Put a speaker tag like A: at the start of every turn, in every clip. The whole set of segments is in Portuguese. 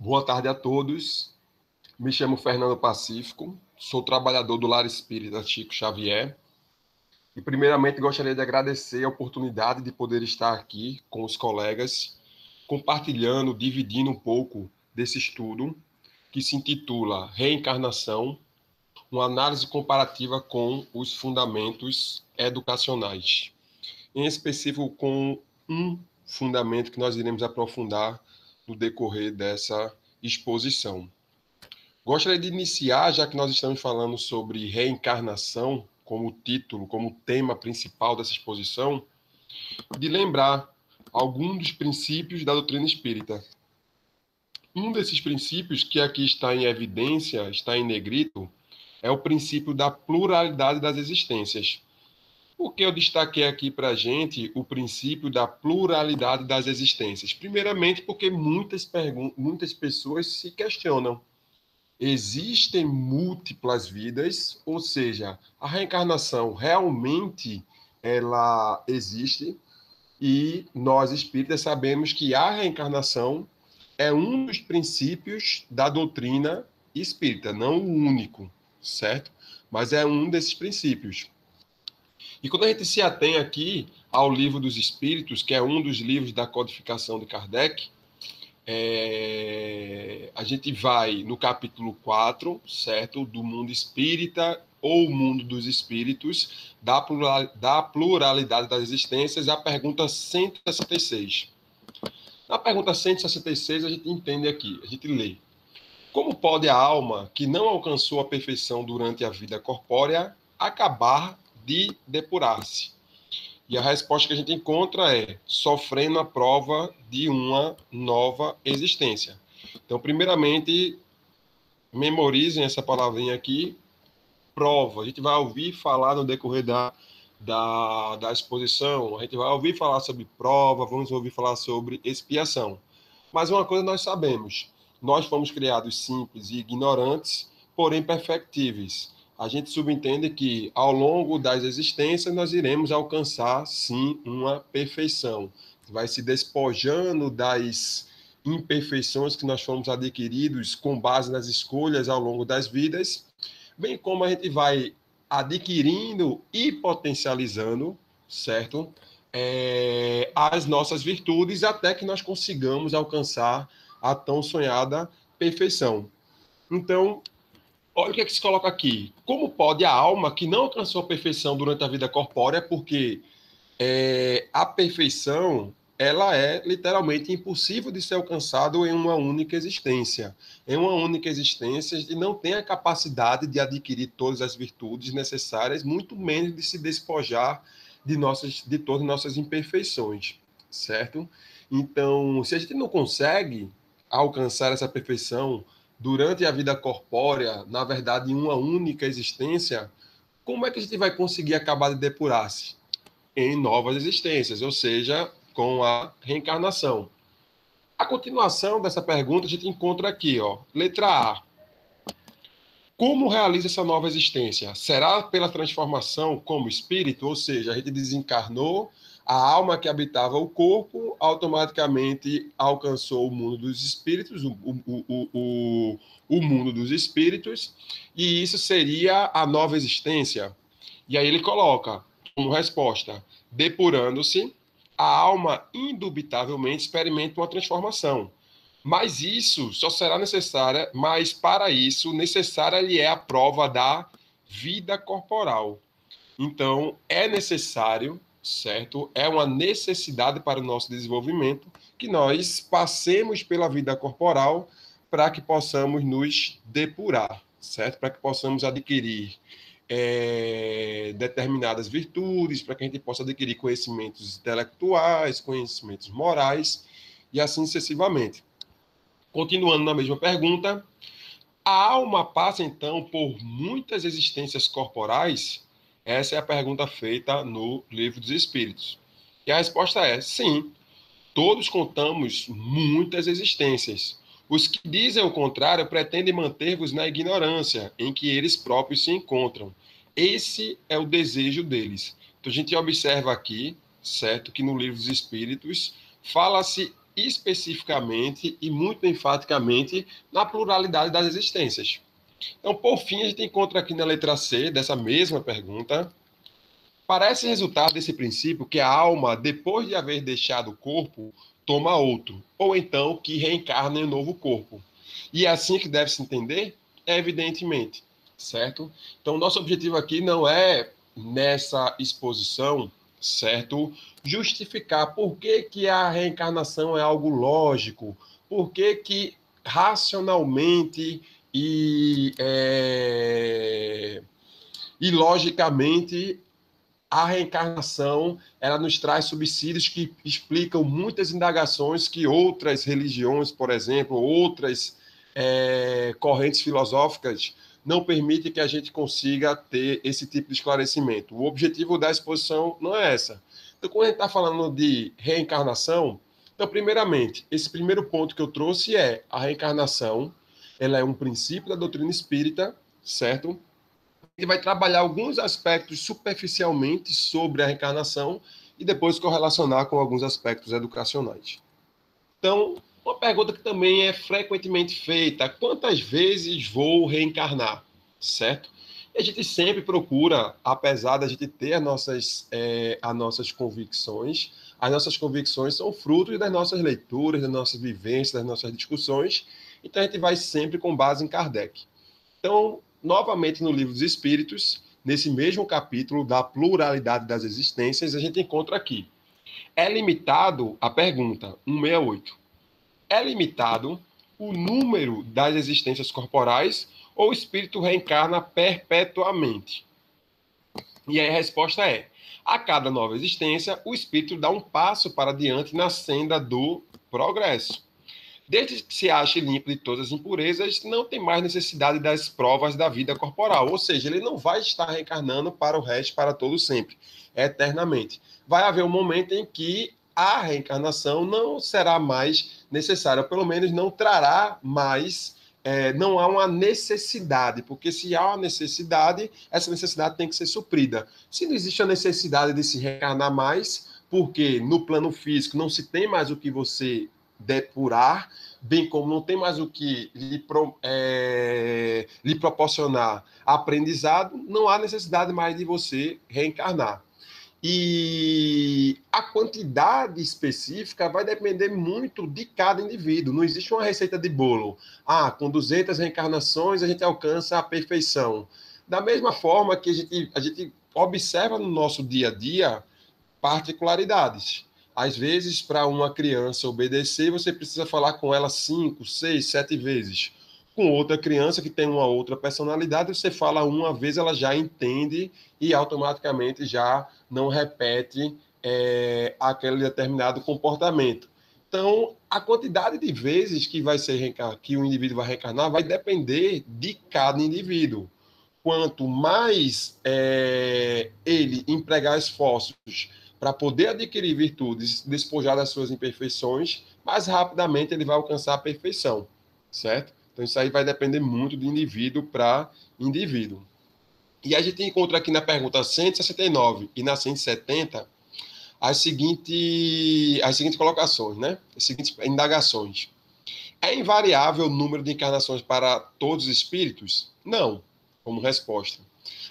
A: Boa tarde a todos. Me chamo Fernando Pacífico, sou trabalhador do Lar Espírita Chico Xavier. E, primeiramente, gostaria de agradecer a oportunidade de poder estar aqui com os colegas, compartilhando, dividindo um pouco desse estudo, que se intitula Reencarnação, uma análise comparativa com os fundamentos educacionais. Em específico, com um fundamento que nós iremos aprofundar no decorrer dessa exposição. Gostaria de iniciar, já que nós estamos falando sobre reencarnação como título, como tema principal dessa exposição, de lembrar alguns dos princípios da doutrina espírita. Um desses princípios, que aqui está em evidência, está em negrito, é o princípio da pluralidade das existências. Por que eu destaquei aqui para a gente o princípio da pluralidade das existências? Primeiramente, porque muitas pessoas se questionam. Existem múltiplas vidas, ou seja, a reencarnação realmente ela existe e nós espíritas sabemos que a reencarnação é um dos princípios da doutrina espírita, não o único, certo? Mas é um desses princípios. E quando a gente se atém aqui ao Livro dos Espíritos, que é um dos livros da codificação de Kardec, a gente vai no capítulo 4, certo? Do mundo espírita ou mundo dos espíritos, da pluralidade das existências, a pergunta 166. Na pergunta 166, a gente entende aqui, a gente lê. Como pode a alma que não alcançou a perfeição durante a vida corpórea acabar de depurar-se? E a resposta que a gente encontra é sofrendo a prova de uma nova existência. Então, primeiramente, memorizem essa palavrinha aqui, prova. A gente vai ouvir falar no decorrer da exposição, a gente vai ouvir falar sobre prova, vamos ouvir falar sobre expiação. Mas uma coisa nós sabemos, nós fomos criados simples e ignorantes, porém perfectíveis. A gente subentende que, ao longo das existências, nós iremos alcançar, sim, uma perfeição. Vai se despojando das imperfeições que nós fomos adquiridos com base nas escolhas ao longo das vidas, bem como a gente vai adquirindo e potencializando, certo? As nossas virtudes até que nós consigamos alcançar a tão sonhada perfeição. Então, olha o que é que se coloca aqui. Como pode a alma que não alcançou a perfeição durante a vida corpórea, porque a perfeição ela é literalmente impossível de ser alcançado em uma única existência. Em uma única existência, a gente não tem a capacidade de adquirir todas as virtudes necessárias, muito menos de se despojar de todas as nossas imperfeições, certo? Então, se a gente não consegue alcançar essa perfeição durante a vida corpórea, na verdade, em uma única existência, como é que a gente vai conseguir acabar de depurar-se? Em novas existências, ou seja, com a reencarnação. A continuação dessa pergunta a gente encontra aqui, ó, letra A. Como realiza essa nova existência? Será pela transformação como espírito? Ou seja, a gente desencarnou, a alma que habitava o corpo automaticamente alcançou o mundo dos espíritos, o mundo dos espíritos, e isso seria a nova existência. E aí ele coloca como resposta: depurando-se, a alma indubitavelmente experimenta uma transformação. Mas isso só será necessária, mas para isso necessária lhe é a prova da vida corporal. Então, é necessário, certo? É uma necessidade para o nosso desenvolvimento que nós passemos pela vida corporal para que possamos nos depurar, certo? Para que possamos adquirir determinadas virtudes, para que a gente possa adquirir conhecimentos intelectuais, conhecimentos morais e assim sucessivamente. Continuando na mesma pergunta, a alma passa então por muitas existências corporais? Essa é a pergunta feita no Livro dos Espíritos. E a resposta é sim, todos contamos muitas existências. Os que dizem o contrário pretendem manter-vos na ignorância em que eles próprios se encontram. Esse é o desejo deles. Então a gente observa aqui, certo, que no Livro dos Espíritos fala-se especificamente e muito enfaticamente na pluralidade das existências. Então, por fim, a gente encontra aqui na letra C dessa mesma pergunta: parece resultar desse princípio que a alma, depois de haver deixado o corpo, toma outro, ou então que reencarna em um novo corpo. E é assim que deve se entender? Evidentemente, certo? Então, nosso objetivo aqui não é, nessa exposição, certo, justificar por que, que a reencarnação é algo lógico, por que racionalmente e logicamente a reencarnação ela nos traz subsídios que explicam muitas indagações que outras religiões, por exemplo, outras correntes filosóficas não permitem que a gente consiga ter esse tipo de esclarecimento. O objetivo da exposição não é essa. Então, quando a gente está falando de reencarnação, então, primeiramente, esse primeiro ponto que eu trouxe é a reencarnação, ela é um princípio da doutrina espírita, certo? Ele vai trabalhar alguns aspectos superficialmente sobre a reencarnação e depois correlacionar com alguns aspectos educacionais. Então, uma pergunta que também é frequentemente feita: quantas vezes vou reencarnar? Certo? E a gente sempre procura, apesar da gente ter as nossas convicções, as nossas convicções são frutos das nossas leituras, das nossas vivências, das nossas discussões, então a gente vai sempre com base em Kardec. Então, novamente no Livro dos Espíritos, nesse mesmo capítulo da pluralidade das existências, a gente encontra aqui: é limitado, a pergunta 168, é limitado o número das existências corporais ou o espírito reencarna perpetuamente? E aí a resposta é: a cada nova existência, o espírito dá um passo para diante na senda do progresso. Desde que se ache limpo de todas as impurezas, não tem mais necessidade das provas da vida corporal. Ou seja, ele não vai estar reencarnando para o resto, para todo sempre, eternamente. Vai haver um momento em que a reencarnação não será mais necessária, pelo menos não trará mais, não há uma necessidade, porque se há uma necessidade, essa necessidade tem que ser suprida. Se não existe a necessidade de se reencarnar mais, porque no plano físico não se tem mais o que você depurar, bem como não tem mais o que lhe proporcionar aprendizado, não há necessidade mais de você reencarnar. E a quantidade específica vai depender muito de cada indivíduo. Não existe uma receita de bolo. Ah, com 200 reencarnações a gente alcança a perfeição. Da mesma forma que a gente observa no nosso dia a dia particularidades. Às vezes, para uma criança obedecer, você precisa falar com ela 5, 6, 7 vezes. Com outra criança que tem uma outra personalidade, você fala uma vez, ela já entende e automaticamente já não repete aquele determinado comportamento. Então, a quantidade de vezes que que o indivíduo vai reencarnar vai depender de cada indivíduo. Quanto mais ele empregar esforços para poder adquirir virtudes, despojar das suas imperfeições, mais rapidamente ele vai alcançar a perfeição, certo? Então isso aí vai depender muito de indivíduo para indivíduo. E a gente encontra aqui na pergunta 169 e na 170 as seguintes colocações, né? As seguintes indagações. É invariável o número de encarnações para todos os espíritos? Não, como resposta.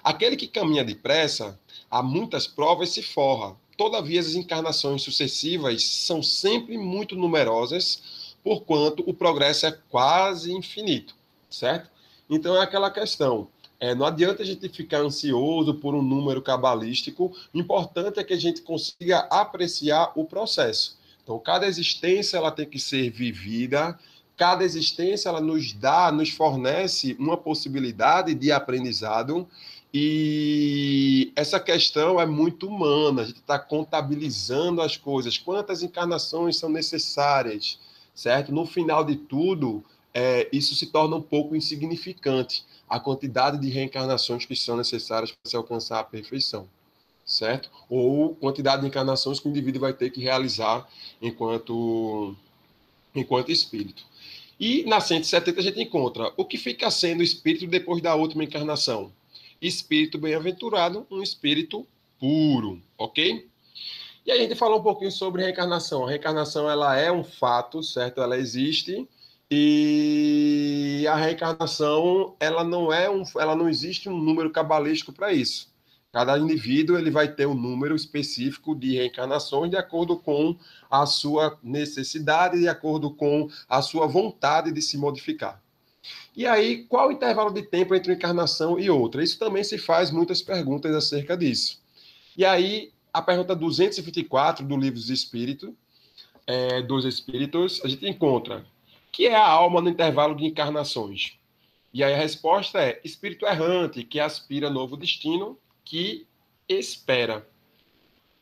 A: Aquele que caminha depressa, a muitas provas se forra. Todavia, as encarnações sucessivas são sempre muito numerosas, porquanto o progresso é quase infinito, certo? Então é aquela questão. Não adianta a gente ficar ansioso por um número cabalístico, o importante é que a gente consiga apreciar o processo. Então, cada existência ela tem que ser vivida, cada existência ela nos fornece uma possibilidade de aprendizado, e essa questão é muito humana, a gente está contabilizando as coisas, quantas encarnações são necessárias, certo? No final de tudo, isso se torna um pouco insignificante, a quantidade de reencarnações que são necessárias para se alcançar a perfeição, certo? Ou quantidade de encarnações que o indivíduo vai ter que realizar enquanto espírito. E na 170 a gente encontra o que fica sendo o espírito depois da última encarnação. Espírito bem-aventurado, um espírito puro, ok? E aí a gente falou um pouquinho sobre reencarnação. A reencarnação, ela é um fato, certo? Ela existe. E a reencarnação, ela não existe um número cabalístico para isso. Cada indivíduo ele vai ter um número específico de reencarnações de acordo com a sua necessidade, de acordo com a sua vontade de se modificar. E aí, qual o intervalo de tempo entre uma encarnação e outra? Isso também se faz muitas perguntas acerca disso. E aí, a pergunta 224 do Livro dos Espíritos, a gente encontra: que é a alma no intervalo de encarnações? E aí a resposta é: espírito errante que aspira novo destino, que espera.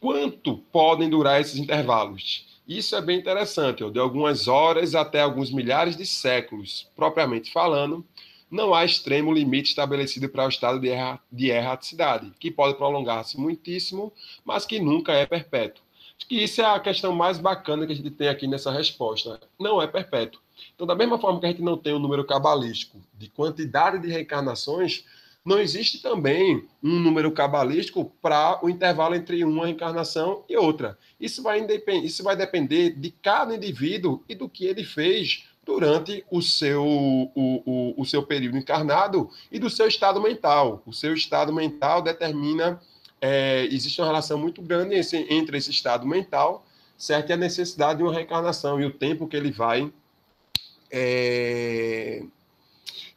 A: Quanto podem durar esses intervalos? Isso é bem interessante, de algumas horas até alguns milhares de séculos. Propriamente falando, não há extremo limite estabelecido para o estado de erraticidade, que pode prolongar-se muitíssimo, mas que nunca é perpétuo. Acho que isso é a questão mais bacana que a gente tem aqui nessa resposta. Não é perpétuo. Então, da mesma forma que a gente não tem um número cabalístico de quantidade de reencarnações, não existe também um número cabalístico para o intervalo entre uma reencarnação e outra. Isso vai depender de cada indivíduo e do que ele fez durante o seu período encarnado e do seu estado mental. O seu estado mental determina, existe uma relação muito grande entre esse estado mental, certo? E a necessidade de uma reencarnação e o tempo que ele vai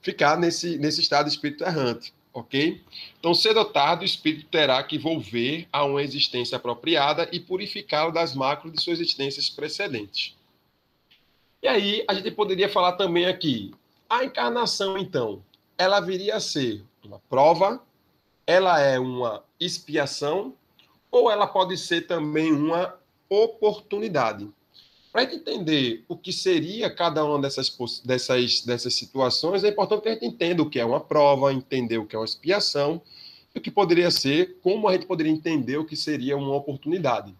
A: ficar nesse estado de espírito errante. Ok? Então, cedo ou tarde, o espírito terá que volver a uma existência apropriada e purificá-lo das máculas de suas existências precedentes. E aí, a gente poderia falar também aqui, a encarnação, então, ela viria a ser uma prova, ela é uma expiação, ou ela pode ser também uma oportunidade. Para a gente entender o que seria cada uma dessas situações, é importante que a gente entenda o que é uma prova, entender o que é uma expiação, e o que poderia ser, como a gente poderia entender o que seria uma oportunidade.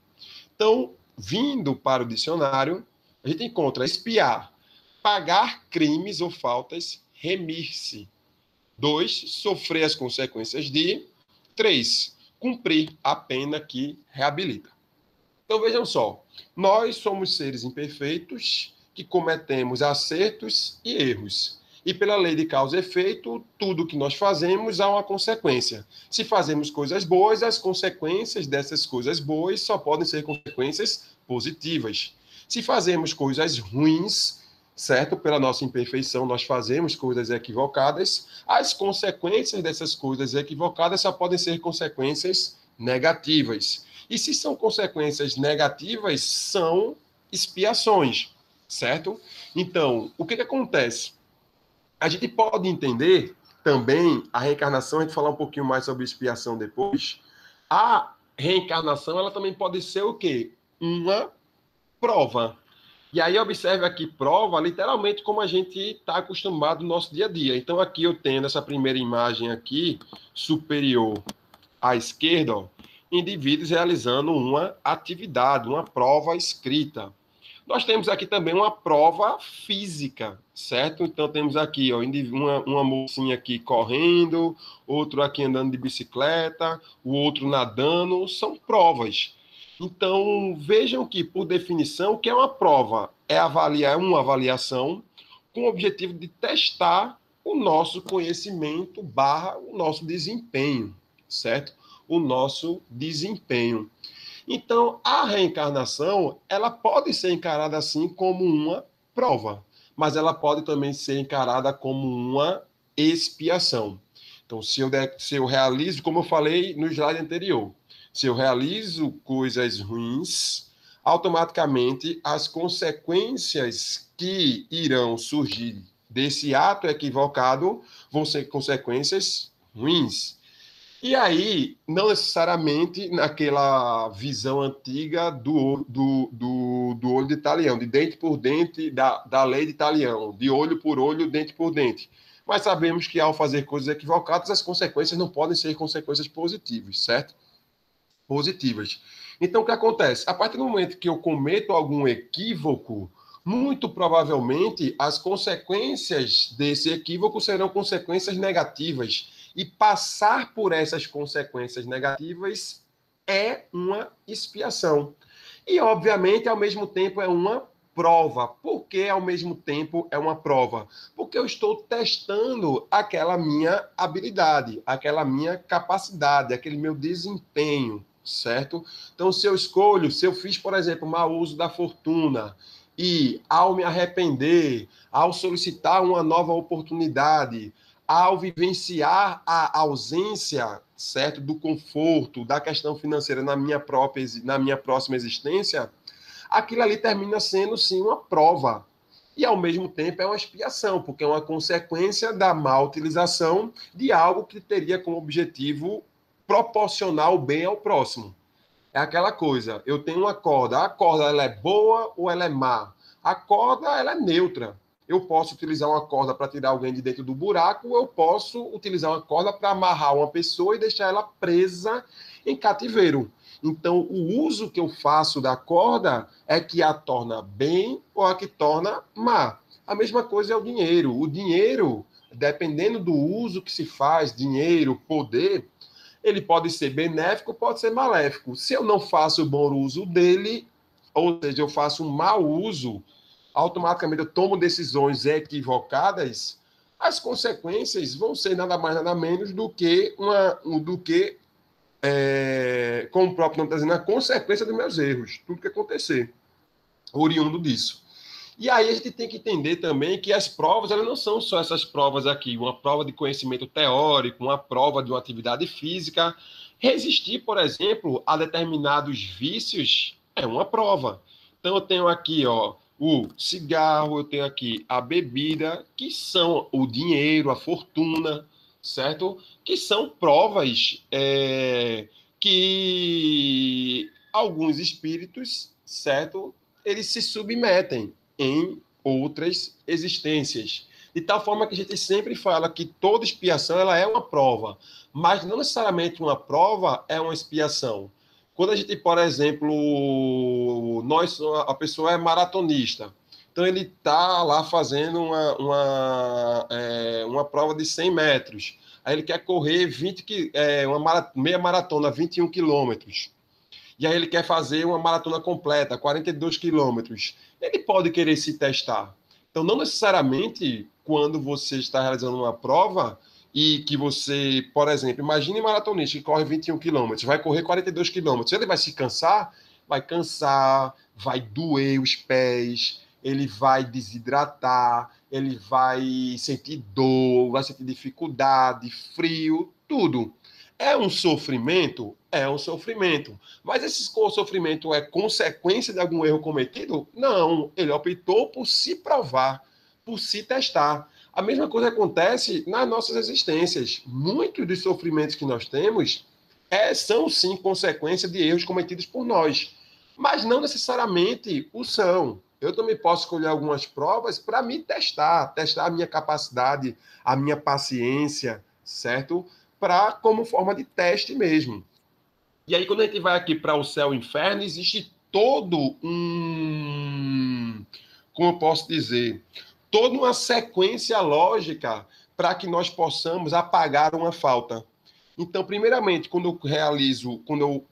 A: Então, vindo para o dicionário, a gente encontra expiar, pagar crimes ou faltas, remir-se. 2, sofrer as consequências de. 3, cumprir a pena que reabilita. Então vejam só, nós somos seres imperfeitos que cometemos acertos e erros. E pela lei de causa e efeito, tudo que nós fazemos há uma consequência. Se fazemos coisas boas, as consequências dessas coisas boas só podem ser consequências positivas. Se fazemos coisas ruins, certo? Pela nossa imperfeição, nós fazemos coisas equivocadas, as consequências dessas coisas equivocadas só podem ser consequências negativas. E se são consequências negativas, são expiações, certo? Então, o que acontece? A gente pode entender também a reencarnação, a gente falar um pouquinho mais sobre expiação depois. A reencarnação, ela também pode ser o quê? Uma prova. E aí observe aqui, prova, literalmente como a gente está acostumado no nosso dia a dia. Então aqui eu tenho essa primeira imagem aqui, superior à esquerda, ó, indivíduos realizando uma atividade, uma prova escrita. Nós temos aqui também uma prova física, certo? Então temos aqui ó, uma mocinha aqui correndo, outro aqui andando de bicicleta, o outro nadando, são provas. Então vejam que, por definição, o que é uma prova? É uma avaliação com o objetivo de testar o nosso conhecimento barra o nosso desempenho, certo? O nosso desempenho. Então, a reencarnação, ela pode ser encarada assim como uma prova, mas ela pode também ser encarada como uma expiação. Então, se eu realizo, como eu falei no slide anterior, se eu realizo coisas ruins, automaticamente as consequências que irão surgir desse ato equivocado vão ser consequências ruins. E aí, não necessariamente naquela visão antiga do olho de talião, de dente por dente, da lei de talião, de olho por olho, dente por dente. Mas sabemos que ao fazer coisas equivocadas, as consequências não podem ser consequências positivas, certo? Positivas. Então, o que acontece? A partir do momento que eu cometo algum equívoco, muito provavelmente as consequências desse equívoco serão consequências negativas. E passar por essas consequências negativas é uma expiação. E, obviamente, ao mesmo tempo, é uma prova. Por que, ao mesmo tempo, é uma prova? Porque eu estou testando aquela minha habilidade, aquela minha capacidade, aquele meu desempenho, certo? Então, se eu fiz, por exemplo, mau uso da fortuna, e ao me arrepender, ao solicitar uma nova oportunidade, ao vivenciar a ausência, certo, do conforto, da questão financeira na minha próxima existência, aquilo ali termina sendo, sim, uma prova. E, ao mesmo tempo, é uma expiação, porque é uma consequência da má utilização de algo que teria como objetivo proporcionar o bem ao próximo. É aquela coisa, eu tenho uma corda, a corda ela é boa ou ela é má? A corda ela é neutra. Eu posso utilizar uma corda para tirar alguém de dentro do buraco, ou eu posso utilizar uma corda para amarrar uma pessoa e deixar ela presa em cativeiro. Então, o uso que eu faço da corda é que a torna bem ou a que torna má. A mesma coisa é o dinheiro. O dinheiro, dependendo do uso que se faz, dinheiro, poder, ele pode ser benéfico, pode ser maléfico. Se eu não faço o bom uso dele, ou seja, eu faço um mau uso, automaticamente eu tomo decisões equivocadas, as consequências vão ser nada mais nada menos do que como o próprio nome está dizendo, a consequência dos meus erros, tudo que acontecer, oriundo disso. E aí a gente tem que entender também que as provas, elas não são só essas provas aqui, uma prova de conhecimento teórico, uma prova de uma atividade física. Resistir, por exemplo, a determinados vícios é uma prova. Então eu tenho aqui, ó, o cigarro, eu tenho aqui a bebida, que são o dinheiro, a fortuna, certo? Que são provas que alguns espíritos, certo? Eles se submetem em outras existências. De tal forma que a gente sempre fala que toda expiação ela é uma prova, mas não necessariamente uma prova é uma expiação. Quando a gente, por exemplo, a pessoa é maratonista, então ele está lá fazendo uma prova de 100 metros, aí ele quer correr meia maratona, 21 quilômetros. E aí ele quer fazer uma maratona completa, 42 quilômetros. Ele pode querer se testar. Então, não necessariamente quando você está realizando uma prova e que você, por exemplo, imagine um maratonista que corre 21 quilômetros, vai correr 42 quilômetros. Ele vai se cansar, vai doer os pés, ele vai desidratar, ele vai sentir dor, vai sentir dificuldade, frio, tudo. É um sofrimento? É um sofrimento. Mas esse sofrimento é consequência de algum erro cometido? Não. Ele optou por se provar, por se testar. A mesma coisa acontece nas nossas existências. Muitos dos sofrimentos que nós temos são, sim, consequência de erros cometidos por nós. Mas não necessariamente o são. Eu também posso escolher algumas provas para me testar a minha capacidade, a minha paciência, certo? Como forma de teste mesmo. E aí, quando a gente vai aqui para o céu e o inferno, existe todo como eu posso dizer, toda uma sequência lógica para que nós possamos apagar uma falta. Então, primeiramente, quando eu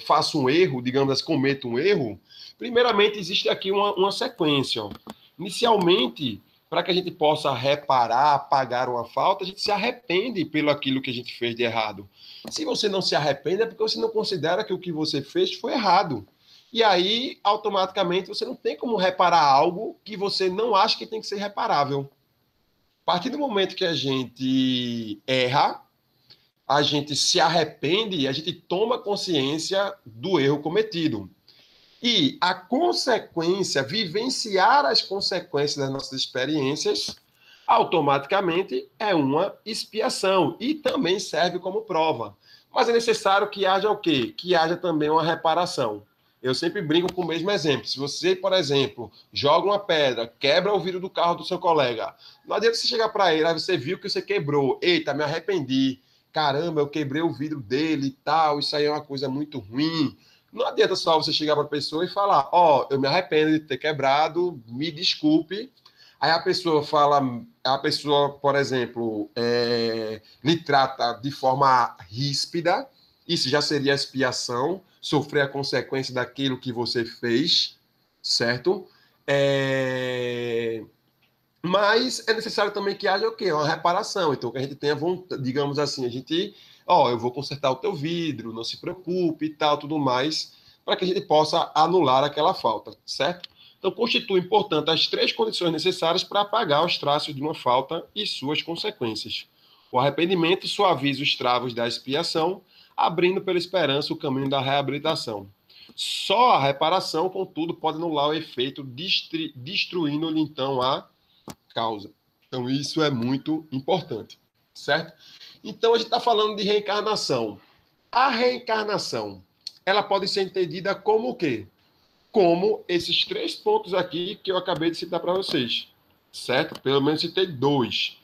A: faço um erro, digamos assim, cometo um erro, primeiramente existe aqui uma sequência. Ó. Inicialmente, para que a gente possa reparar, apagar uma falta, a gente se arrepende pelo aquilo que a gente fez de errado. Se você não se arrepende, é porque você não considera que o que você fez foi errado. E aí, automaticamente, você não tem como reparar algo que você não acha que tem que ser reparável. A partir do momento que a gente erra, a gente se arrepende e a gente toma consciência do erro cometido. E a consequência, vivenciar as consequências das nossas experiências, automaticamente é uma expiação e também serve como prova. Mas é necessário que haja o quê? Que haja também uma reparação. Eu sempre brinco com o mesmo exemplo. Se você, por exemplo, joga uma pedra, quebra o vidro do carro do seu colega, não adianta você chegar para ele, aí você viu que você quebrou. Eita, me arrependi. Caramba, eu quebrei o vidro dele e tal, isso aí é uma coisa muito ruim. Não adianta só você chegar para a pessoa e falar, ó, eu me arrependo de ter quebrado, me desculpe. Aí a pessoa, por exemplo, lhe trata de forma ríspida Isso já seria expiação, sofrer a consequência daquilo que você fez, certo? Mas é necessário também que haja o quê? Uma reparação. Então, que a gente tenha vontade, digamos assim, a gente, eu vou consertar o teu vidro, não se preocupe e tal, tudo mais, para que a gente possa anular aquela falta, certo? Então, constitui importante as três condições necessárias para apagar os traços de uma falta e suas consequências. O arrependimento suaviza os travos da expiação, abrindo pela esperança o caminho da reabilitação. Só a reparação, contudo, pode anular o efeito, destruindo-lhe então a causa. Então, isso é muito importante, certo? Então, a gente está falando de reencarnação. A reencarnação, ela pode ser entendida como o quê? Como esses três pontos aqui que eu acabei de citar para vocês, certo? Pelo menos citei dois.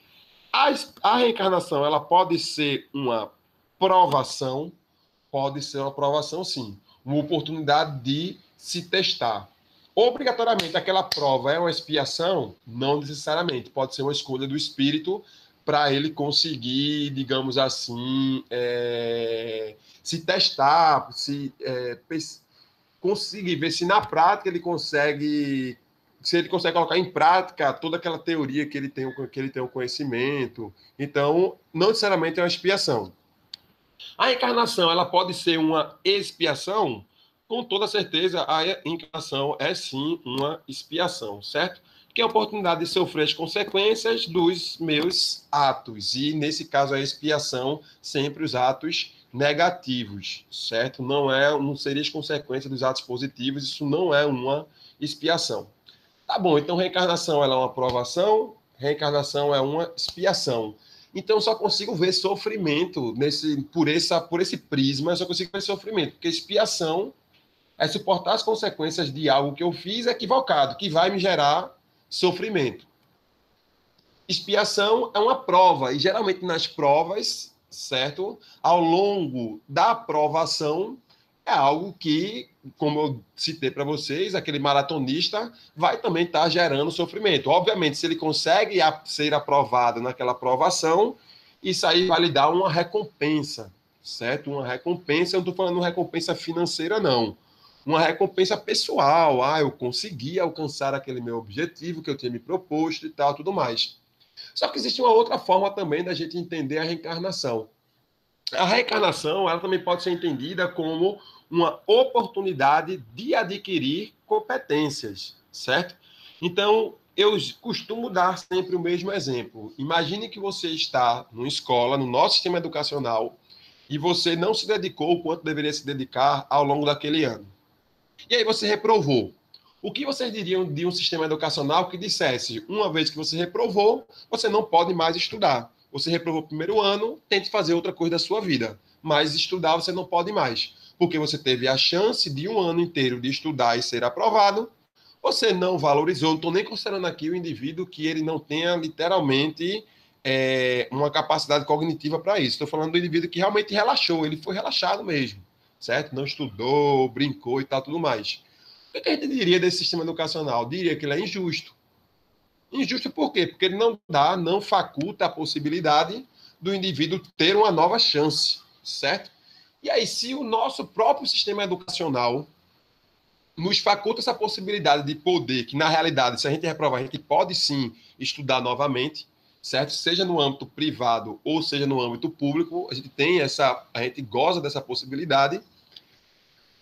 A: A reencarnação, ela pode ser uma provação, pode ser uma provação, sim. Uma oportunidade de se testar. Obrigatoriamente, aquela prova é uma expiação? Não necessariamente. Pode ser uma escolha do espírito para ele conseguir, digamos assim, se testar, conseguir ver se na prática ele consegue, se ele consegue colocar em prática toda aquela teoria que ele tem o conhecimento. Então, não necessariamente é uma expiação. A encarnação, ela pode ser uma expiação? Com toda certeza, a encarnação é sim uma expiação, certo? Que é a oportunidade de sofrer as consequências dos meus atos. E, nesse caso, a expiação, sempre os atos negativos, certo? Não seria as consequências dos atos positivos, isso não é uma expiação. Tá bom, então reencarnação ela é uma provação, reencarnação é uma expiação. Então, eu só consigo ver sofrimento por esse prisma, eu só consigo ver sofrimento, porque expiação é suportar as consequências de algo que eu fiz equivocado, que vai me gerar sofrimento. Expiação é uma prova, e geralmente nas provas, certo? Ao longo da provação, é algo que, como eu citei para vocês, aquele maratonista vai também estar gerando sofrimento. Obviamente, se ele consegue ser aprovado naquela aprovação, isso aí vai lhe dar uma recompensa, certo? Uma recompensa, eu não estou falando uma recompensa financeira, não. Uma recompensa pessoal. Eu consegui alcançar aquele meu objetivo que eu tinha me proposto e tal, tudo mais. Só que existe uma outra forma também da gente entender a reencarnação. A reencarnação, ela também pode ser entendida como uma oportunidade de adquirir competências, certo? Então, eu costumo dar sempre o mesmo exemplo. Imagine que você está numa escola, no nosso sistema educacional, e você não se dedicou o quanto deveria se dedicar ao longo daquele ano. E aí você reprovou. O que vocês diriam de um sistema educacional que dissesse, uma vez que você reprovou, você não pode mais estudar? Você reprovou o primeiro ano, tente fazer outra coisa da sua vida. Mas estudar você não pode mais. Porque você teve a chance de um ano inteiro de estudar e ser aprovado, você não valorizou. Não estou nem considerando aqui o indivíduo que ele não tenha literalmente uma capacidade cognitiva para isso. Estou falando do indivíduo que realmente relaxou, ele foi relaxado mesmo, certo? Não estudou, brincou e tal, tudo mais. O que a gente diria desse sistema educacional? Diria que ele é injusto. Injusto por quê? Porque ele não faculta a possibilidade do indivíduo ter uma nova chance, certo? E aí, se o nosso próprio sistema educacional nos faculta essa possibilidade de poder, que na realidade, se a gente reprovar, a gente pode sim estudar novamente, certo? Seja no âmbito privado ou seja no âmbito público, a gente goza dessa possibilidade.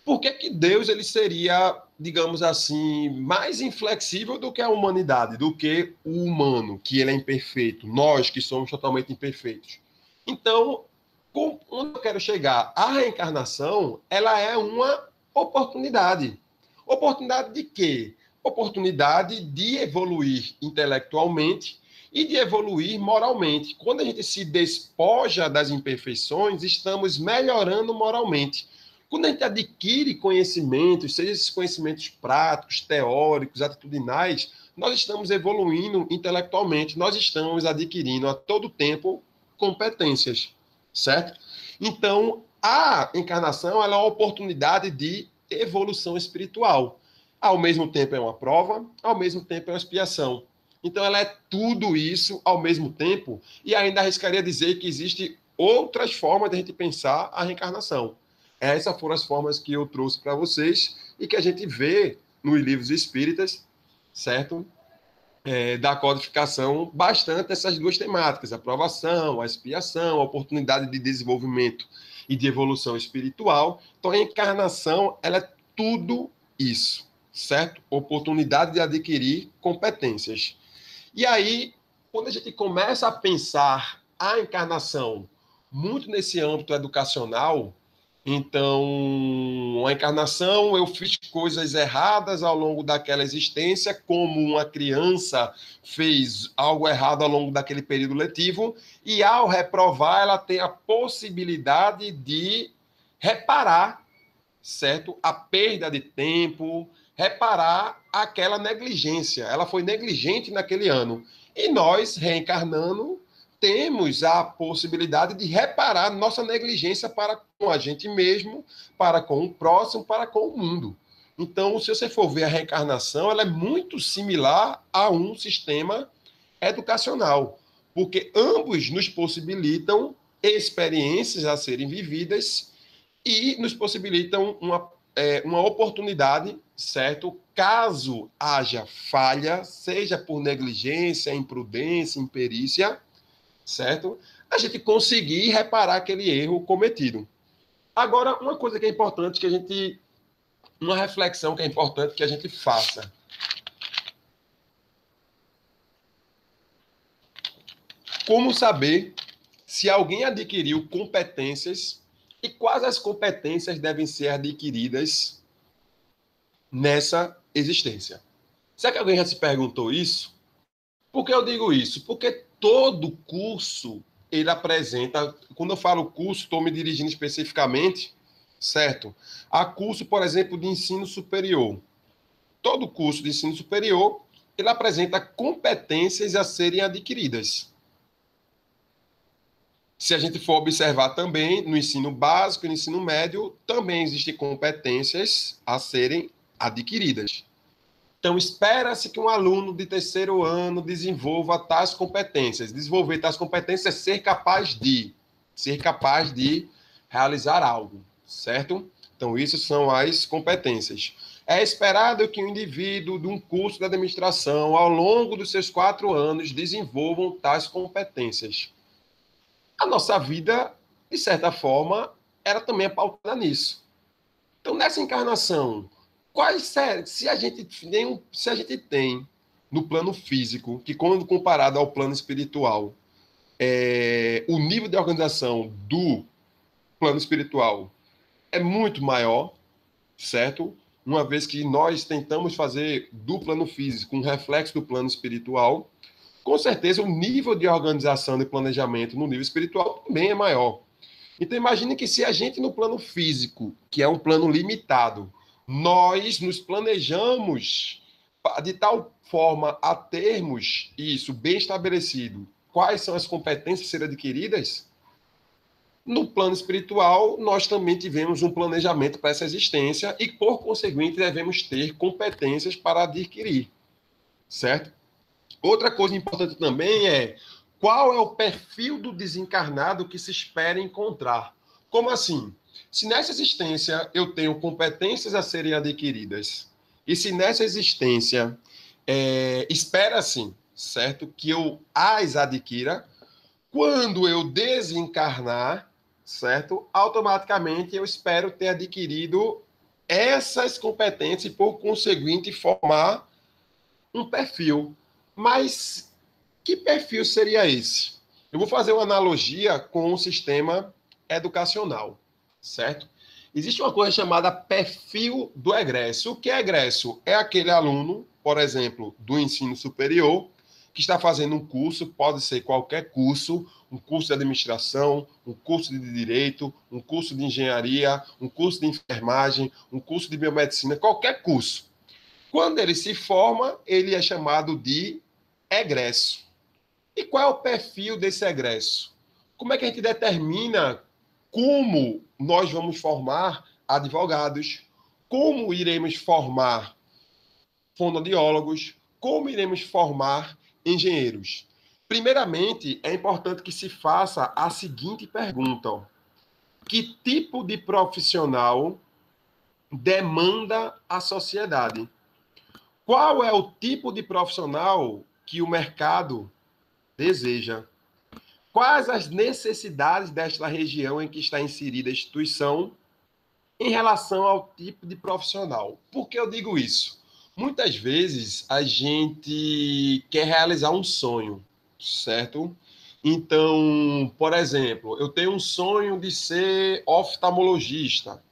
A: Por que Deus ele seria, digamos assim, mais inflexível do que a humanidade, do que o humano, que ele é imperfeito, nós que somos totalmente imperfeitos? Então, onde eu quero chegar? A reencarnação, ela é uma oportunidade. Oportunidade de quê? Oportunidade de evoluir intelectualmente e de evoluir moralmente. Quando a gente se despoja das imperfeições, estamos melhorando moralmente. Quando a gente adquire conhecimentos, seja esses conhecimentos práticos, teóricos, atitudinais, nós estamos evoluindo intelectualmente, nós estamos adquirindo a todo tempo competências, certo? Então, a encarnação ela é uma oportunidade de evolução espiritual. Ao mesmo tempo é uma prova, ao mesmo tempo é uma expiação. Então, ela é tudo isso ao mesmo tempo, e ainda arriscaria dizer que existe outras formas de a gente pensar a reencarnação. Essas foram as formas que eu trouxe para vocês e que a gente vê nos livros espíritas, certo? Da codificação, bastante essas duas temáticas, a provação, a expiação, a oportunidade de desenvolvimento e de evolução espiritual. Então, a encarnação, ela é tudo isso, certo? Oportunidade de adquirir competências. E aí, quando a gente começa a pensar a encarnação muito nesse âmbito educacional, então, a encarnação, eu fiz coisas erradas ao longo daquela existência, como uma criança fez algo errado ao longo daquele período letivo, e ao reprovar, ela tem a possibilidade de reparar, certo? A perda de tempo, reparar aquela negligência. Ela foi negligente naquele ano. E nós, reencarnando, temos a possibilidade de reparar nossa negligência para com a gente mesmo, para com o próximo, para com o mundo. Então, se você for ver a reencarnação, ela é muito similar a um sistema educacional, porque ambos nos possibilitam experiências a serem vividas e nos possibilitam uma oportunidade, certo? Caso haja falha, seja por negligência, imprudência, imperícia, certo? A gente conseguir reparar aquele erro cometido. Agora, uma coisa que é importante que a gente, uma reflexão que é importante que a gente faça. Como saber se alguém adquiriu competências e quais as competências devem ser adquiridas nessa existência? Será que alguém já se perguntou isso? Por que eu digo isso? Porque todo curso ele apresenta, quando eu falo curso, estou me dirigindo especificamente, certo? A curso, por exemplo, de ensino superior. Todo curso de ensino superior, ele apresenta competências a serem adquiridas. Se a gente for observar também, no ensino básico e no ensino médio, também existem competências a serem adquiridas. Então, espera-se que um aluno de terceiro ano desenvolva tais competências. Desenvolver tais competências é ser capaz de realizar algo, certo? Então, isso são as competências. É esperado que o indivíduo de um curso de administração, ao longo dos seus 4 anos, desenvolvam tais competências. A nossa vida, de certa forma, ela também é pautada nisso. Então, nessa encarnação, se a gente tem no plano físico, que quando comparado ao plano espiritual, o nível de organização do plano espiritual é muito maior, certo? Uma vez que nós tentamos fazer do plano físico um reflexo do plano espiritual, com certeza o nível de organização e planejamento no nível espiritual também é maior. Então, imagine que se a gente, no plano físico, que é um plano limitado, nós nos planejamos de tal forma a termos isso bem estabelecido, quais são as competências a serem adquiridas, no plano espiritual, nós também tivemos um planejamento para essa existência e, por conseguinte, devemos ter competências para adquirir, certo? Outra coisa importante também é qual é o perfil do desencarnado que se espera encontrar. Como assim? Se nessa existência eu tenho competências a serem adquiridas, e se nessa existência espera-se, certo, que eu as adquira, quando eu desencarnar, certo, automaticamente eu espero ter adquirido essas competências e, por conseguinte, formar um perfil. Mas que perfil seria esse? Eu vou fazer uma analogia com o sistema educacional, certo? Existe uma coisa chamada perfil do egresso. O que é egresso? É aquele aluno, por exemplo, do ensino superior, que está fazendo um curso, pode ser qualquer curso, um curso de administração, um curso de direito, um curso de engenharia, um curso de enfermagem, um curso de biomedicina, qualquer curso. Quando ele se forma, ele é chamado de egresso. E qual é o perfil desse egresso? Como é que a gente determina como nós vamos formar advogados, como iremos formar fonoaudiólogos, como iremos formar engenheiros? Primeiramente, é importante que se faça a seguinte pergunta: ó. Que tipo de profissional demanda a sociedade? Qual é o tipo de profissional que o mercado deseja? Quais as necessidades desta região em que está inserida a instituição em relação ao tipo de profissional? Por que eu digo isso? Muitas vezes a gente quer realizar um sonho, certo? Então, por exemplo, eu tenho um sonho de ser oftalmologista.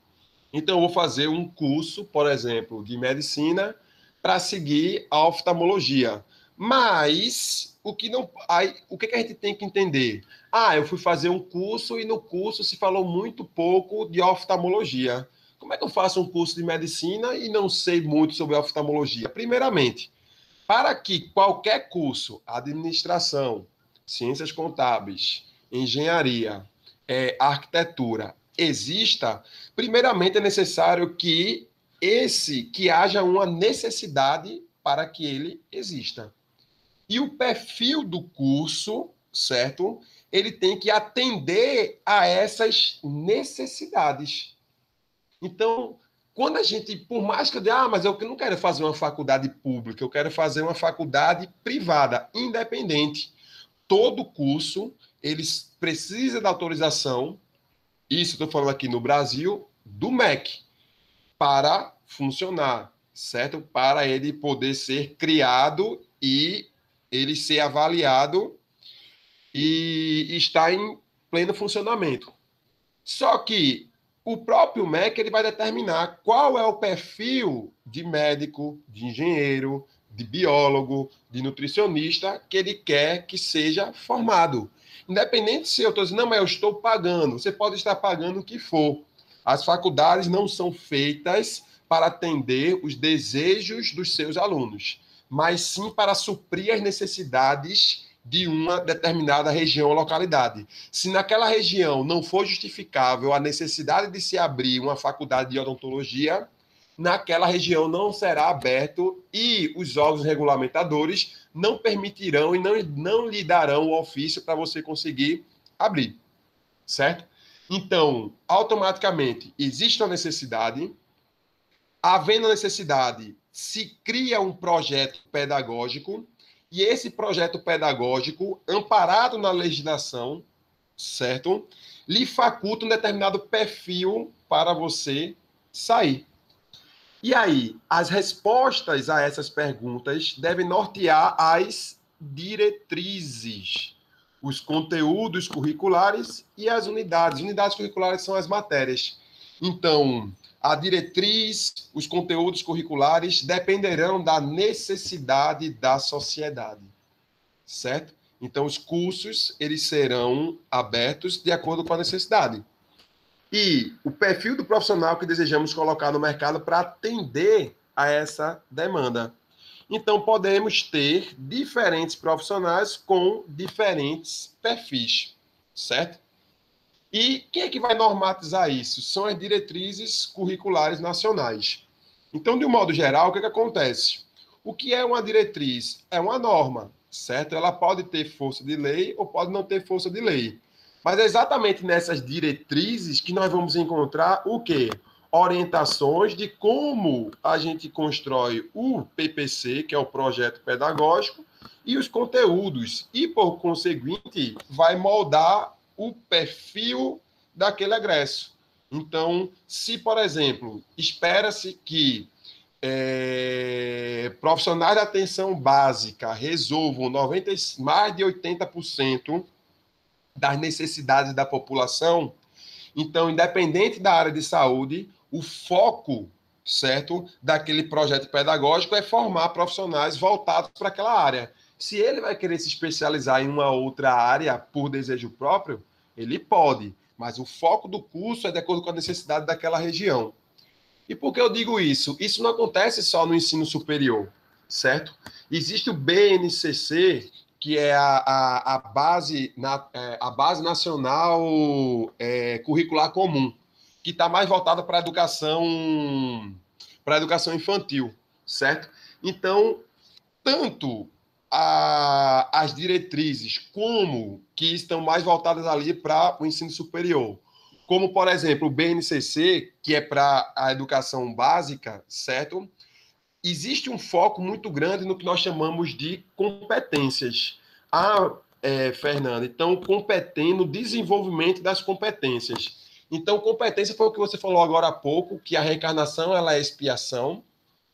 A: Então, eu vou fazer um curso, por exemplo, de medicina para seguir a oftalmologia. Mas o que não, aí, o que a gente tem que entender? Ah, eu fui fazer um curso e no curso se falou muito pouco de oftalmologia. Como é que eu faço um curso de medicina e não sei muito sobre oftalmologia? Primeiramente, para que qualquer curso, administração, ciências contábeis, engenharia, arquitetura, exista, primeiramente é necessário que haja uma necessidade para que ele exista. E o perfil do curso, certo? Ele tem que atender a essas necessidades. Então, quando a gente, por mais que eu diga, mas eu não quero fazer uma faculdade pública, eu quero fazer uma faculdade privada, independente. Todo curso, eles precisa da autorização, isso estou falando aqui no Brasil, do MEC, para funcionar, certo? Para ele poder ser criado e ele ser avaliado e estar em pleno funcionamento. Só que o próprio MEC ele vai determinar qual é o perfil de médico, de engenheiro, de biólogo, de nutricionista que ele quer que seja formado. Independente se eu estou dizendo, não, mas eu estou pagando, você pode estar pagando o que for. As faculdades não são feitas para atender os desejos dos seus alunos, mas sim para suprir as necessidades de uma determinada região ou localidade. Se naquela região não for justificável a necessidade de se abrir uma faculdade de odontologia, naquela região não será aberto e os órgãos regulamentadores não permitirão e não lhe darão o ofício para você conseguir abrir, certo? Então, automaticamente, existe uma necessidade, havendo necessidade, se cria um projeto pedagógico e esse projeto pedagógico, amparado na legislação, certo? Lhe faculta um determinado perfil para você sair. E aí, as respostas a essas perguntas devem nortear as diretrizes, os conteúdos curriculares e as unidades. Unidades curriculares são as matérias. Então, a diretriz, os conteúdos curriculares dependerão da necessidade da sociedade, certo? Então, os cursos, eles serão abertos de acordo com a necessidade. E o perfil do profissional que desejamos colocar no mercado para atender a essa demanda. Então, podemos ter diferentes profissionais com diferentes perfis, certo? E quem é que vai normatizar isso? São as diretrizes curriculares nacionais. Então, de um modo geral, o que acontece? O que é uma diretriz? É uma norma, certo? Ela pode ter força de lei ou pode não ter força de lei. Mas é exatamente nessas diretrizes que nós vamos encontrar o quê? Orientações de como a gente constrói o PPC, que é o projeto pedagógico, e os conteúdos. E, por conseguinte, vai moldar o perfil daquele egresso. Então, se, por exemplo, espera-se que profissionais de atenção básica resolvam mais de 80% das necessidades da população, então, independente da área de saúde, o foco, certo, daquele projeto pedagógico é formar profissionais voltados para aquela área. Se ele vai querer se especializar em uma outra área por desejo próprio, ele pode, mas o foco do curso é de acordo com a necessidade daquela região. E por que eu digo isso? Isso não acontece só no ensino superior, certo? Existe o BNCC, que é a base nacional curricular comum, que está mais voltada para a educação infantil, certo? Então, tanto as diretrizes, como que estão mais voltadas ali para o ensino superior. Como, por exemplo, o BNCC, que é para a educação básica, certo? Existe um foco muito grande no que nós chamamos de competências. Fernanda, então, no desenvolvimento das competências. Então, competência foi o que você falou agora há pouco, que a reencarnação ela é expiação,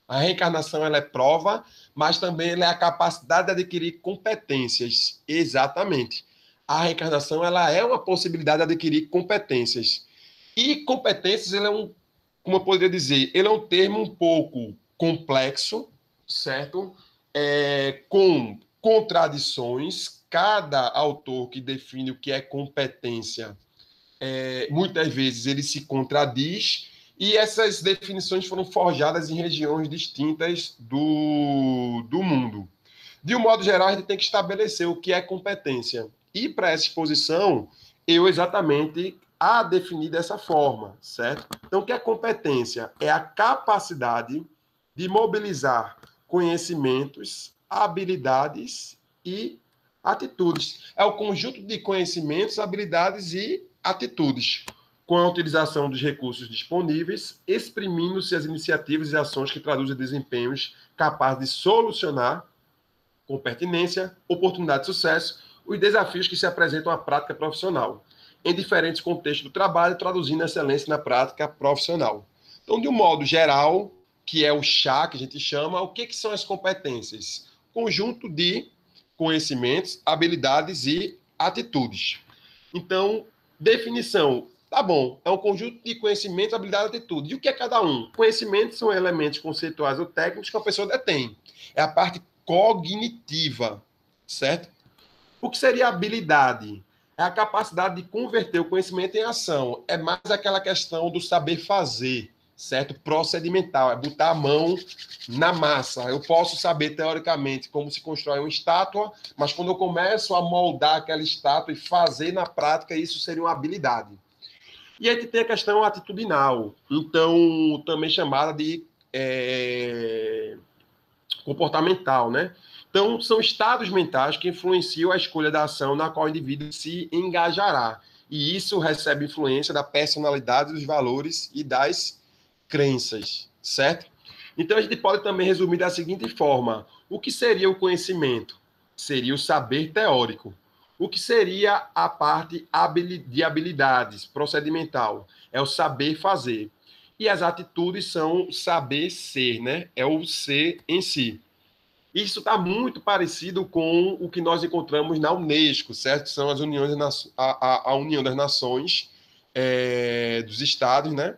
A: a reencarnação ela é prova, mas também ela é a capacidade de adquirir competências. Exatamente. A reencarnação ela é uma possibilidade de adquirir competências. E competências, ele é como eu poderia dizer, ele é um termo um pouco complexo, certo? Com contradições. Cada autor que define o que é competência, muitas vezes ele se contradiz, e essas definições foram forjadas em regiões distintas do mundo. De um modo geral, a gente tem que estabelecer o que é competência. E para essa exposição, eu exatamente a defini dessa forma, certo? Então, o que é competência? É a capacidade de mobilizar conhecimentos, habilidades e atitudes. É o conjunto de conhecimentos, habilidades e atitudes, com a utilização dos recursos disponíveis, exprimindo-se as iniciativas e ações que traduzem desempenhos capazes de solucionar, com pertinência, oportunidade de sucesso, os desafios que se apresentam à prática profissional, em diferentes contextos do trabalho, traduzindo a excelência na prática profissional. Então, de um modo geral, que é o chá que a gente chama, o que são as competências? Conjunto de conhecimentos, habilidades e atitudes. Então, definição. Tá bom, é um conjunto de conhecimentos, habilidades e atitudes. E o que é cada um? Conhecimentos são elementos conceituais ou técnicos que a pessoa detém. É a parte cognitiva, certo? O que seria habilidade? É a capacidade de converter o conhecimento em ação. É mais aquela questão do saber fazer, certo? Procedimental, é botar a mão na massa. Eu posso saber, teoricamente, como se constrói uma estátua, mas quando eu começo a moldar aquela estátua e fazer na prática, isso seria uma habilidade. E aí tem a questão atitudinal, então também chamada de comportamental, né? Então, são estados mentais que influenciam a escolha da ação na qual o indivíduo se engajará. E isso recebe influência da personalidade, dos valores e das crenças, certo? Então, a gente pode também resumir da seguinte forma: o que seria o conhecimento? Seria o saber teórico. O que seria a parte de habilidades, procedimental? É o saber fazer. E as atitudes são o saber ser, né? É o ser em si. Isso está muito parecido com o que nós encontramos na Unesco, certo? São as uniões a União das Nações, dos Estados, né?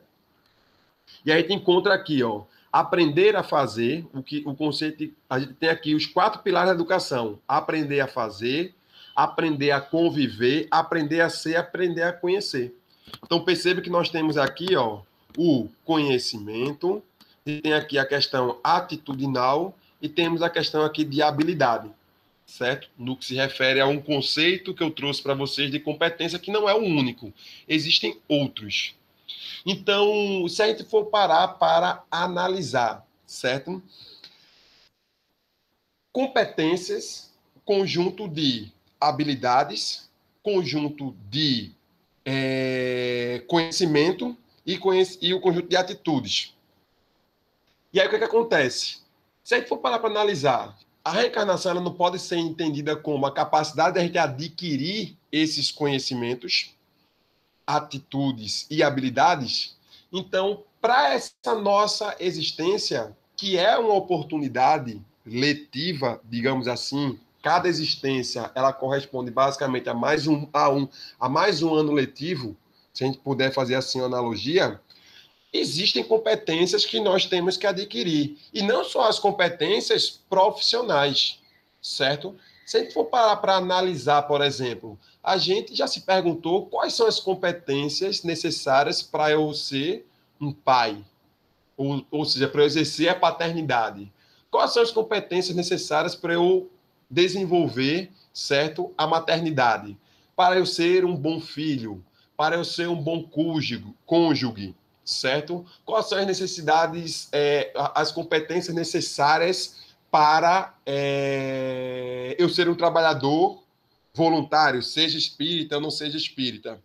A: E aí a gente encontra aqui, ó, aprender a fazer, o conceito, a gente tem aqui os 4 pilares da educação: aprender a fazer, aprender a conviver, aprender a ser, aprender a conhecer. Então perceba que nós temos aqui, ó, o conhecimento, e tem aqui a questão atitudinal e temos a questão aqui de habilidade, certo? No que se refere a um conceito que eu trouxe para vocês de competência, que não é o único, existem outros. Então, se a gente for parar para analisar, certo? Competências, conjunto de habilidades, conjunto de conhecimento e o conjunto de atitudes. E aí o que acontece? Se a gente for parar para analisar, a reencarnação ela não pode ser entendida como a capacidade de a gente adquirir esses conhecimentos, atitudes e habilidades. Então, para essa nossa existência, que é uma oportunidade letiva, digamos assim, cada existência ela corresponde basicamente a mais um ano letivo, se a gente puder fazer assim uma analogia. Existem competências que nós temos que adquirir. E não só as competências profissionais, certo? Se a gente for parar para analisar, por exemplo, a gente já se perguntou quais são as competências necessárias para eu ser um pai, ou seja, para eu exercer a paternidade. Quais são as competências necessárias para eu desenvolver, certo, a maternidade? Para eu ser um bom filho, para eu ser um bom cônjuge, certo? Quais são as necessidades, as competências necessárias para eu ser um trabalhador voluntário, seja espírita ou não seja espírita.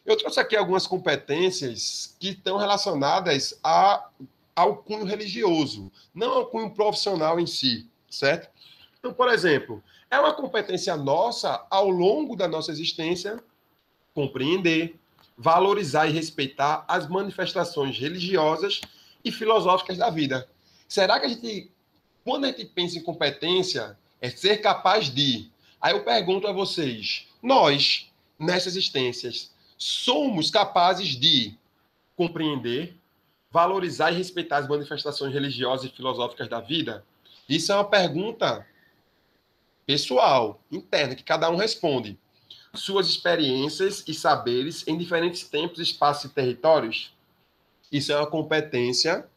A: Eu trouxe aqui algumas competências que estão relacionadas ao cunho religioso, não ao cunho profissional em si, certo? Então, por exemplo, é uma competência nossa, ao longo da nossa existência, compreender, valorizar e respeitar as manifestações religiosas e filosóficas da vida. Será que a gente, quando a gente pensa em competência, é ser capaz de... Aí eu pergunto a vocês, nós, nessas existências, somos capazes de compreender, valorizar e respeitar as manifestações religiosas e filosóficas da vida? Isso é uma pergunta pessoal, interna, que cada um responde. Suas experiências e saberes em diferentes tempos, espaços e territórios? Isso é uma competência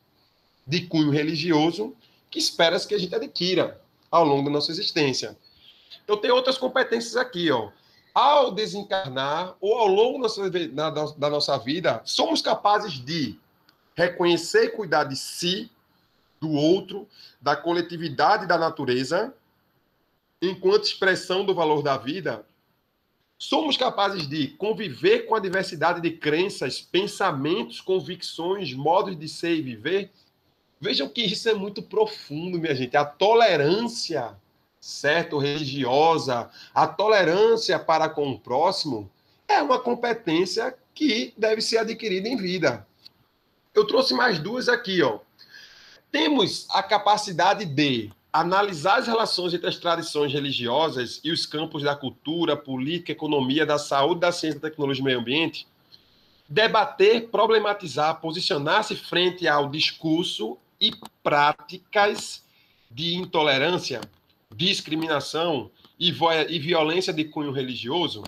A: de cunho religioso que espera-se que a gente adquira ao longo da nossa existência. Então, tem outras competências aqui, ó. Ao desencarnar ou ao longo da nossa vida, somos capazes de reconhecer e cuidar de si, do outro, da coletividade e da natureza, enquanto expressão do valor da vida. Somos capazes de conviver com a diversidade de crenças, pensamentos, convicções, modos de ser e viver. Vejam que isso é muito profundo, minha gente. A tolerância, certo, religiosa, a tolerância para com o próximo é uma competência que deve ser adquirida em vida. Eu trouxe mais duas aqui, ó. Temos a capacidade de analisar as relações entre as tradições religiosas e os campos da cultura, política, economia, da saúde, da ciência, da tecnologia e meio ambiente, debater, problematizar, posicionar-se frente ao discurso e práticas de intolerância, discriminação e violência de cunho religioso.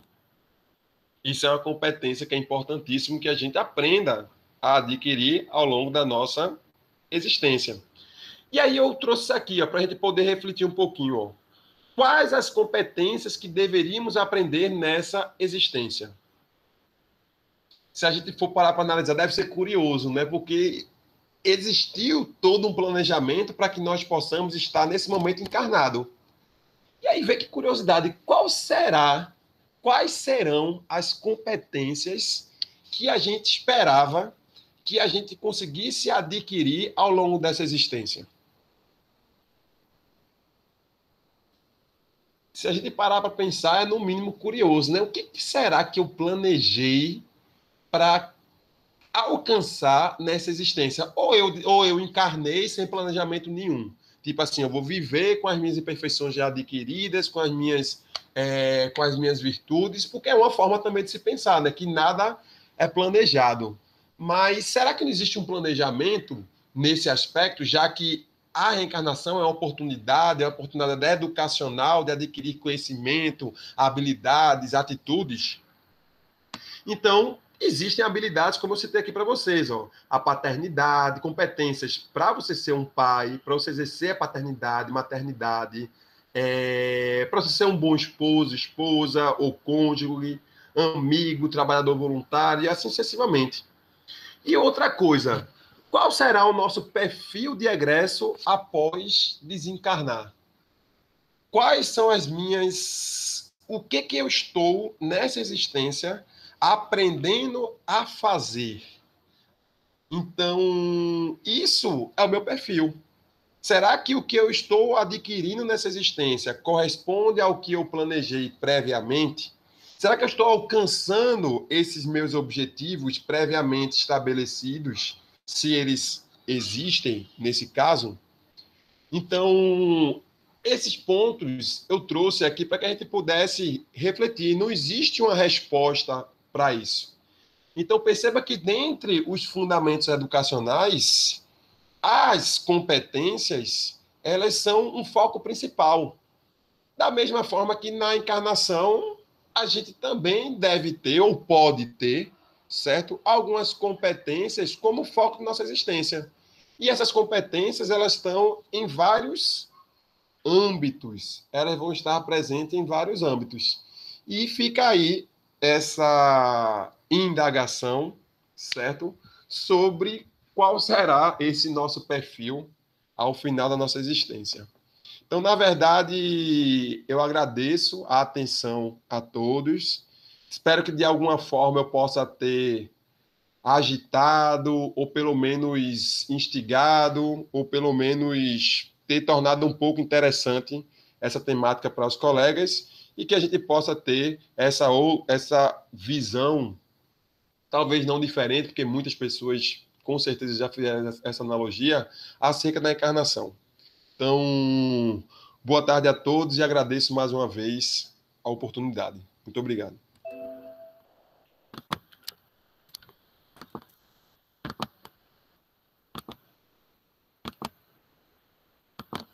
A: Isso é uma competência que é importantíssimo que a gente aprenda a adquirir ao longo da nossa existência. E aí eu trouxe isso aqui, para a gente poder refletir um pouquinho. Ó. Quais as competências que deveríamos aprender nessa existência? Se a gente for parar para analisar, deve ser curioso, né? Porque existiu todo um planejamento para que nós possamos estar nesse momento encarnado. E aí vê que curiosidade, quais serão as competências que a gente esperava que a gente conseguisse adquirir ao longo dessa existência? Se a gente parar para pensar, é no mínimo curioso, né? O que será que eu planejei para alcançar nessa existência? Ou eu encarnei sem planejamento nenhum. Tipo assim, eu vou viver com as minhas imperfeições já adquiridas, com as minhas virtudes, porque é uma forma também de se pensar, né? Que nada é planejado. Mas será que não existe um planejamento nesse aspecto, já que a reencarnação é uma oportunidade educacional de adquirir conhecimento, habilidades, atitudes? Então, existem habilidades, como eu citei aqui para vocês, ó, a paternidade, competências para você ser um pai, para você exercer a paternidade, maternidade, para você ser um bom esposo, esposa ou cônjuge, amigo, trabalhador voluntário e assim sucessivamente. E outra coisa, qual será o nosso perfil de egresso após desencarnar? Quais são as minhas... O que eu estou nessa existência aprendendo a fazer? Então, isso é o meu perfil. Será que o que eu estou adquirindo nessa existência corresponde ao que eu planejei previamente? Será que eu estou alcançando esses meus objetivos previamente estabelecidos, se eles existem nesse caso? Então, esses pontos eu trouxe aqui para que a gente pudesse refletir. Não existe uma resposta para isso. Então, perceba que dentre os fundamentos educacionais, as competências, elas são um foco principal. Da mesma forma que na encarnação, a gente também deve ter, ou pode ter, certo? Algumas competências como foco de nossa existência. E essas competências, elas estão em vários âmbitos. Elas vão estar presentes em vários âmbitos. E fica aí essa indagação, certo? Sobre qual será esse nosso perfil ao final da nossa existência. Então, na verdade, eu agradeço a atenção a todos. Espero que de alguma forma eu possa ter agitado, ou pelo menos instigado, ou pelo menos ter tornado um pouco interessante essa temática para os colegas e que a gente possa ter essa visão, talvez não diferente, porque muitas pessoas com certeza já fizeram essa analogia acerca da encarnação. Então, boa tarde a todos e agradeço mais uma vez a oportunidade. Muito obrigado.